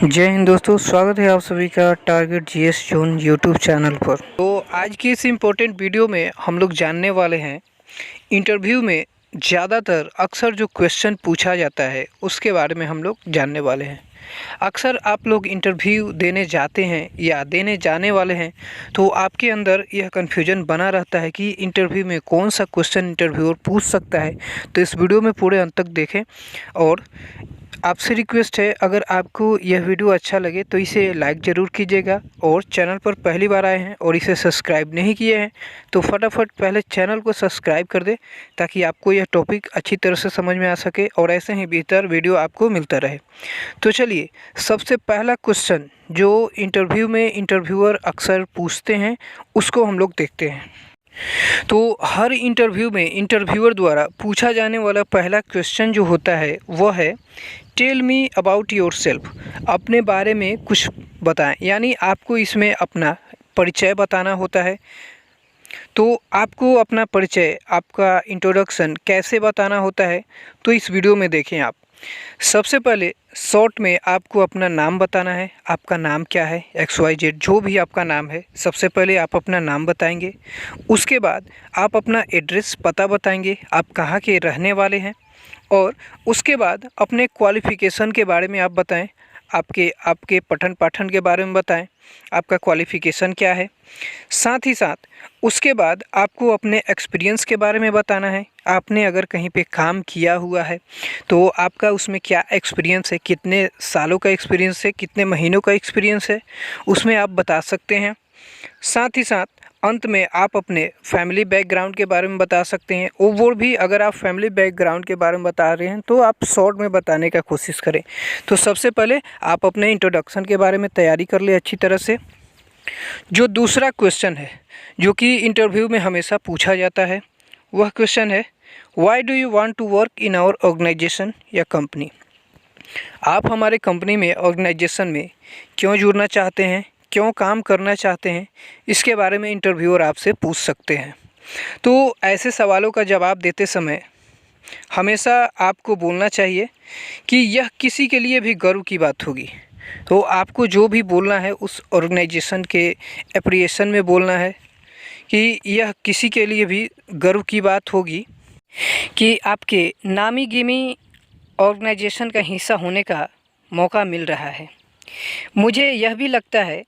जय हिंद दोस्तों, स्वागत है आप सभी का target GS zone YouTube channel पर। तो आज की इस इम्पोर्टेंट वीडियो में हम लोग जानने वाले हैं इंटरव्यू में ज़्यादातर अक्सर जो क्वेश्चन पूछा जाता है उसके बारे में हम लोग जानने वाले हैं। अक्सर आप लोग इंटरव्यू देने जाते हैं या देने जाने वाले हैं तो आपके अंदर यह कन्फ्यूजन बना रहता है कि इंटरव्यू में कौन सा क्वेश्चन इंटरव्यूअर पूछ सकता है। तो इस वीडियो में पूरे अंत तक देखें और आपसे रिक्वेस्ट है, अगर आपको यह वीडियो अच्छा लगे तो इसे लाइक ज़रूर कीजिएगा और चैनल पर पहली बार आए हैं और इसे सब्सक्राइब नहीं किए हैं तो फटाफट पहले चैनल को सब्सक्राइब कर दें ताकि आपको यह टॉपिक अच्छी तरह से समझ में आ सके और ऐसे ही बेहतर वीडियो आपको मिलता रहे। तो चलिए, सबसे पहला क्वेश्चन जो इंटरव्यू में इंटरव्यूअर अक्सर पूछते हैं उसको हम लोग देखते हैं। तो हर इंटरव्यू में इंटरव्यूअर द्वारा पूछा जाने वाला पहला क्वेश्चन जो होता है वह है tell me about yourself. अपने बारे में कुछ बताएं, यानी आपको इसमें अपना परिचय बताना होता है। तो आपको अपना परिचय, आपका इंट्रोडक्शन कैसे बताना होता है तो इस वीडियो में देखें आप। सबसे पहले शॉर्ट में आपको अपना नाम बताना है। आपका नाम क्या है, XYZ जो भी आपका नाम है, सबसे पहले आप अपना नाम बताएंगे। उसके बाद आप अपना एड्रेस पता बताएंगे, आप कहाँ के रहने वाले हैं। और उसके बाद अपने क्वालिफ़िकेशन के बारे में आप बताएं, आपके पठन पाठन के बारे में बताएं, आपका क्वालिफ़िकेशन क्या है। साथ ही साथ उसके बाद आपको अपने एक्सपीरियंस के बारे में बताना है। आपने अगर कहीं पे काम किया हुआ है तो आपका उसमें क्या एक्सपीरियंस है, कितने सालों का एक्सपीरियंस है, कितने महीनों का एक्सपीरियंस है, उसमें आप बता सकते हैं। साथ ही साथ अंत में आप अपने फैमिली बैकग्राउंड के बारे में बता सकते हैं। वो भी अगर आप फैमिली बैकग्राउंड के बारे में बता रहे हैं तो आप शॉर्ट में बताने का कोशिश करें। तो सबसे पहले आप अपने इंट्रोडक्शन के बारे में तैयारी कर ले अच्छी तरह से। जो दूसरा क्वेश्चन है जो कि इंटरव्यू में हमेशा पूछा जाता है वह क्वेश्चन है why do you want to work in our organisation या कंपनी। आप हमारे कंपनी में, ऑर्गेनाइजेशन में क्यों जुड़ना चाहते हैं, क्यों काम करना चाहते हैं, इसके बारे में इंटरव्यूअर आपसे पूछ सकते हैं। तो ऐसे सवालों का जवाब देते समय हमेशा आपको बोलना चाहिए कि यह किसी के लिए भी गर्व की बात होगी। तो आपको जो भी बोलना है उस ऑर्गेनाइजेशन के एप्रिसिएशन में बोलना है कि यह किसी के लिए भी गर्व की बात होगी कि आपके नामी गिमी ऑर्गेनाइजेशन का हिस्सा होने का मौका मिल रहा है। मुझे यह भी लगता है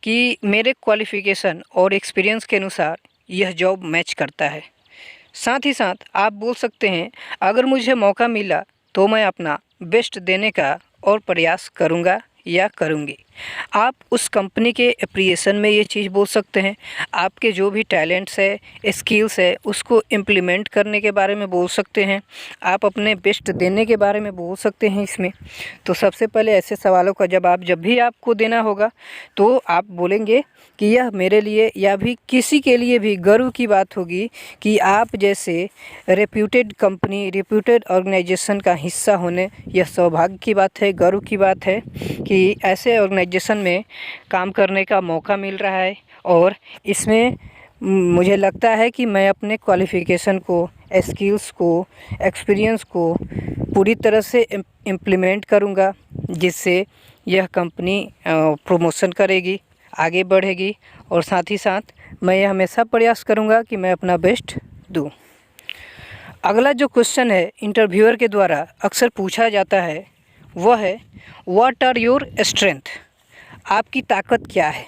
कि मेरे क्वालिफ़िकेशन और एक्सपीरियंस के अनुसार यह जॉब मैच करता है। साथ ही साथ आप बोल सकते हैं अगर मुझे मौका मिला तो मैं अपना बेस्ट देने का और प्रयास करूँगा या करूँगी। आप उस कंपनी के एप्रिसिएशन में ये चीज़ बोल सकते हैं। आपके जो भी टैलेंट्स है, स्किल्स है, उसको इम्प्लीमेंट करने के बारे में बोल सकते हैं। आप अपने बेस्ट देने के बारे में बोल सकते हैं इसमें। तो सबसे पहले ऐसे सवालों का जवाब जब भी आपको देना होगा तो आप बोलेंगे कि यह मेरे लिए या भी किसी के लिए भी गर्व की बात होगी कि आप जैसे रेप्यूटेड कंपनी, रेप्यूटेड ऑर्गेनाइजेशन का हिस्सा होने यह सौभाग्य की बात है, गर्व की बात है कि ऐसे ऑर्गेनाइजेशन में काम करने का मौका मिल रहा है। और इसमें मुझे लगता है कि मैं अपने क्वालिफ़िकेशन को, स्किल्स को, एक्सपीरियंस को पूरी तरह से इम्प्लीमेंट करूँगा जिससे यह कंपनी प्रमोशन करेगी, आगे बढ़ेगी। और साथ ही साथ मैं यह हमेशा प्रयास करूँगा कि मैं अपना बेस्ट दूँ। अगला जो क्वेश्चन है इंटरव्यूअर के द्वारा अक्सर पूछा जाता है वह है व्हाट आर योर स्ट्रेंथ। आपकी ताकत क्या है,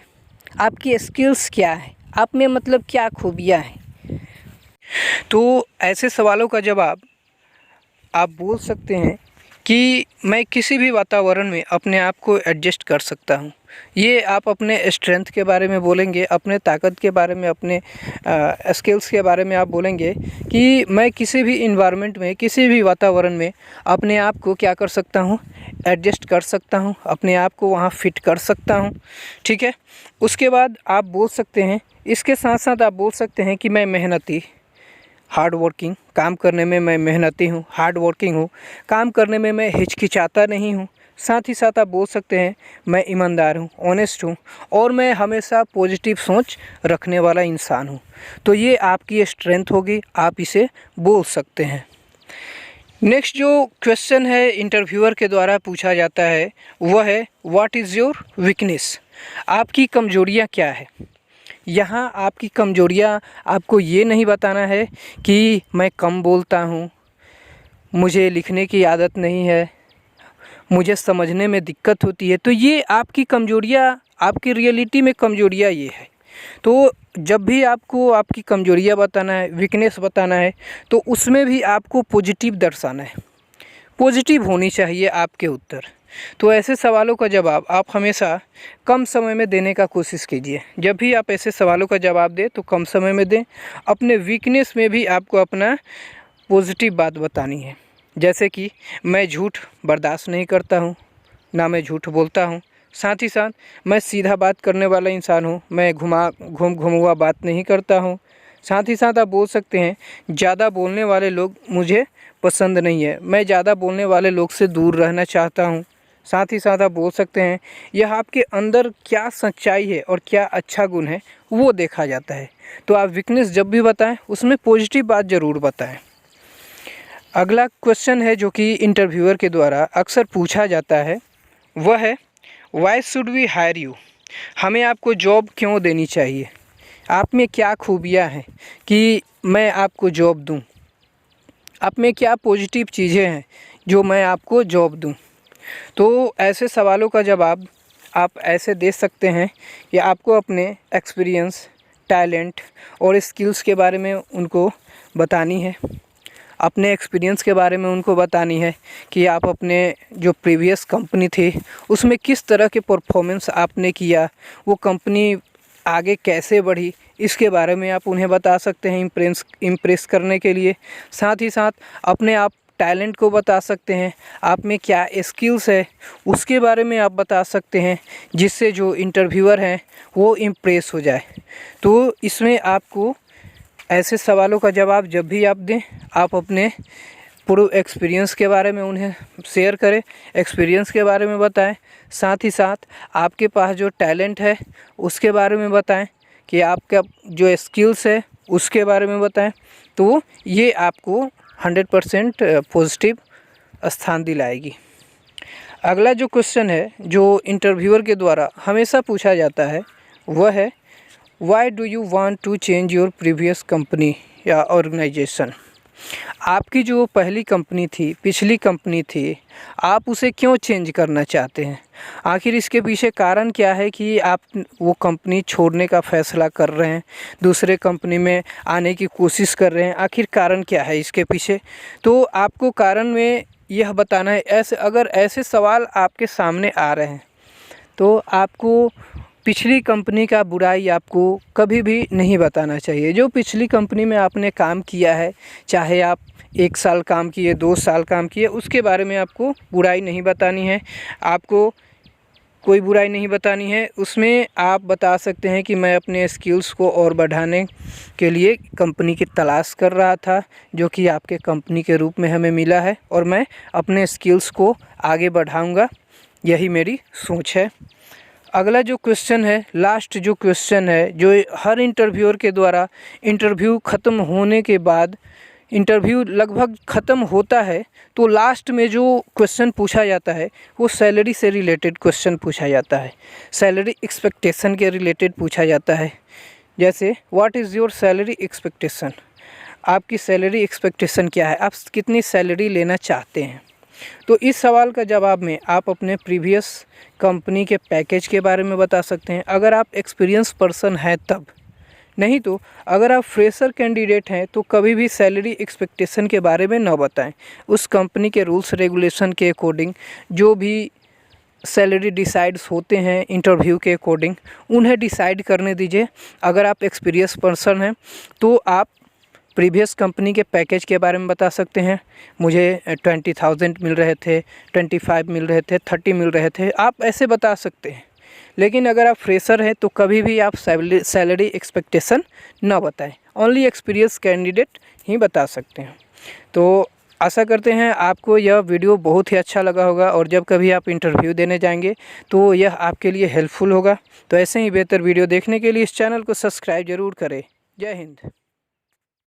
आपकी स्किल्स क्या है, आप में मतलब क्या खूबियाँ हैं। तो ऐसे सवालों का जवाब आप बोल सकते हैं कि मैं किसी भी वातावरण में अपने आप को एडजस्ट कर सकता हूँ। ये आप अपने स्ट्रेंथ के बारे में बोलेंगे, अपने ताकत के बारे में, अपने स्किल्स के बारे में आप बोलेंगे कि मैं किसी भी इन्वायरमेंट में, किसी भी वातावरण में अपने आप को क्या कर सकता हूँ, एडजस्ट कर सकता हूँ, अपने आप को वहाँ फिट कर सकता हूँ। ठीक है। उसके बाद आप बोल सकते हैं, इसके साथ साथ आप बोल सकते हैं कि मैं मेहनती, हार्ड वर्किंग, काम करने में मैं मेहनती हूँ, हार्ड वर्किंग हूँ, काम करने में मैं हिचकिचाता नहीं हूँ। साथ ही साथ आप बोल सकते हैं मैं ईमानदार हूँ, ऑनेस्ट हूँ और मैं हमेशा पॉजिटिव सोच रखने वाला इंसान हूँ। तो ये आपकी स्ट्रेंथ होगी, आप इसे बोल सकते हैं। नेक्स्ट जो क्वेश्चन है इंटरव्यूअर के द्वारा पूछा जाता है वह है व्हाट इज़ योर वीकनेस। आपकी कमजोरियां क्या है। यहाँ आपकी कमजोरियां आपको ये नहीं बताना है कि मैं कम बोलता हूँ, मुझे लिखने की आदत नहीं है, मुझे समझने में दिक्कत होती है। तो ये आपकी कमजोरियां, आपकी रियलिटी में कमजोरियां ये है। तो जब भी आपको आपकी कमजोरियां बताना है, वीकनेस बताना है, तो उसमें भी आपको पॉजिटिव दर्शाना है, पॉजिटिव होनी चाहिए आपके उत्तर। तो ऐसे सवालों का जवाब आप हमेशा कम समय में देने का कोशिश कीजिए। जब भी आप ऐसे सवालों का जवाब दें तो कम समय में दें। अपने वीकनेस में भी आपको अपना पॉजिटिव बात बतानी है, जैसे कि मैं झूठ बर्दाश्त नहीं करता हूँ, ना मैं झूठ बोलता हूँ, साथ ही साथ मैं सीधा बात करने वाला इंसान हूँ, मैं घुमा बात नहीं करता हूँ। साथ ही साथ आप बोल सकते हैं ज़्यादा बोलने वाले लोग मुझे पसंद नहीं है, मैं ज़्यादा बोलने वाले लोग से दूर रहना चाहता हूँ। साथ ही साथ आप बोल सकते हैं यह आपके अंदर क्या सच्चाई है और क्या अच्छा गुण है वो देखा जाता है। तो आप वीकनेस जब भी बताएं उसमें पॉजिटिव बात ज़रूर बताएं। अगला क्वेश्चन है जो कि इंटरव्यूअर के द्वारा अक्सर पूछा जाता है वह है why should we hire you. हमें आपको जॉब क्यों देनी चाहिए, आप में क्या खूबियाँ हैं कि मैं आपको जॉब दूं, आप में क्या पॉजिटिव चीज़ें हैं जो मैं आपको जॉब दूं। तो ऐसे सवालों का जवाब आप ऐसे दे सकते हैं कि आपको अपने एक्सपीरियंस, टैलेंट और स्किल्स के बारे में उनको बतानी है। अपने एक्सपीरियंस के बारे में उनको बतानी है कि आप अपने जो प्रीवियस कंपनी थी उसमें किस तरह के परफॉर्मेंस आपने किया, वो कंपनी आगे कैसे बढ़ी, इसके बारे में आप उन्हें बता सकते हैं इम्प्रेस करने के लिए। साथ ही साथ अपने आप टैलेंट को बता सकते हैं, आप में क्या स्किल्स है उसके बारे में आप बता सकते हैं, जिससे जो इंटरव्यूअर हैं वो इम्प्रेस हो जाए। तो इसमें आपको ऐसे सवालों का जवाब जब भी आप दें आप अपने पूरे एक्सपीरियंस के बारे में उन्हें शेयर करें, एक्सपीरियंस के बारे में बताएं। साथ ही साथ आपके पास जो टैलेंट है उसके बारे में बताएं कि आपका जो स्किल्स है उसके बारे में बताएं। तो ये आपको 100% पॉजिटिव स्थान दिलाएगी। अगला जो क्वेश्चन है जो इंटरव्यूअर के द्वारा हमेशा पूछा जाता है वह है why do you want to change your previous company या ऑर्गेनाइजेशन। आपकी जो पहली कंपनी थी, पिछली कंपनी थी, आप उसे क्यों चेंज करना चाहते हैं। आखिर इसके पीछे कारण क्या है कि आप वो कंपनी छोड़ने का फ़ैसला कर रहे हैं, दूसरे कंपनी में आने की कोशिश कर रहे हैं। आखिर कारण क्या है इसके पीछे, तो आपको कारण में यह बताना है। अगर ऐसे सवाल आपके सामने आ रहे हैं तो आपको पिछली कंपनी का बुराई आपको कभी भी नहीं बताना चाहिए। जो पिछली कंपनी में आपने काम किया है, चाहे आप 1 साल काम किए, 2 साल काम किए, उसके बारे में आपको बुराई नहीं बतानी है। आपको कोई बुराई नहीं बतानी है। उसमें आप बता सकते हैं कि मैं अपने स्किल्स को और बढ़ाने के लिए कंपनी की तलाश कर रहा था, जो कि आपके कंपनी के रूप में हमें मिला है, और मैं अपने स्किल्स को आगे बढ़ाऊँगा, यही मेरी सोच है। अगला जो क्वेश्चन है, लास्ट जो क्वेश्चन है, जो हर इंटरव्यूअर के द्वारा इंटरव्यू ख़त्म होने के बाद, इंटरव्यू लगभग ख़त्म होता है तो लास्ट में जो क्वेश्चन पूछा जाता है वो सैलरी से रिलेटेड क्वेश्चन पूछा जाता है, सैलरी एक्सपेक्टेशन के रिलेटेड पूछा जाता है। जैसे what is your salary expectation, आपकी सैलरी एक्सपेक्टेशन क्या है, आप कितनी सैलरी लेना चाहते हैं। तो इस सवाल का जवाब में आप अपने प्रीवियस कंपनी के पैकेज के बारे में बता सकते हैं, अगर आप एक्सपीरियंस पर्सन हैं तब। नहीं तो अगर आप फ्रेशर कैंडिडेट हैं तो कभी भी सैलरी एक्सपेक्टेशन के बारे में न बताएं। उस कंपनी के रूल्स रेगुलेशन के अकॉर्डिंग जो भी सैलरी डिसाइड्स होते हैं इंटरव्यू के अकॉर्डिंग, उन्हें डिसाइड करने दीजिए। अगर आप एक्सपीरियंस पर्सन हैं तो आप प्रीवियस कंपनी के पैकेज के बारे में बता सकते हैं, मुझे 20,000 मिल रहे थे, 25 मिल रहे थे, 30 मिल रहे थे, आप ऐसे बता सकते हैं। लेकिन अगर आप फ्रेशर हैं तो कभी भी आप सैलरी एक्सपेक्टेशन ना बताएं, ओनली एक्सपीरियंस कैंडिडेट ही बता सकते हैं। तो आशा करते हैं आपको यह वीडियो बहुत ही अच्छा लगा होगा, और जब कभी आप इंटरव्यू देने जाएंगे तो यह आपके लिए हेल्पफुल होगा। तो ऐसे ही बेहतर वीडियो देखने के लिए इस चैनल को सब्सक्राइब ज़रूर करें। जय हिंद।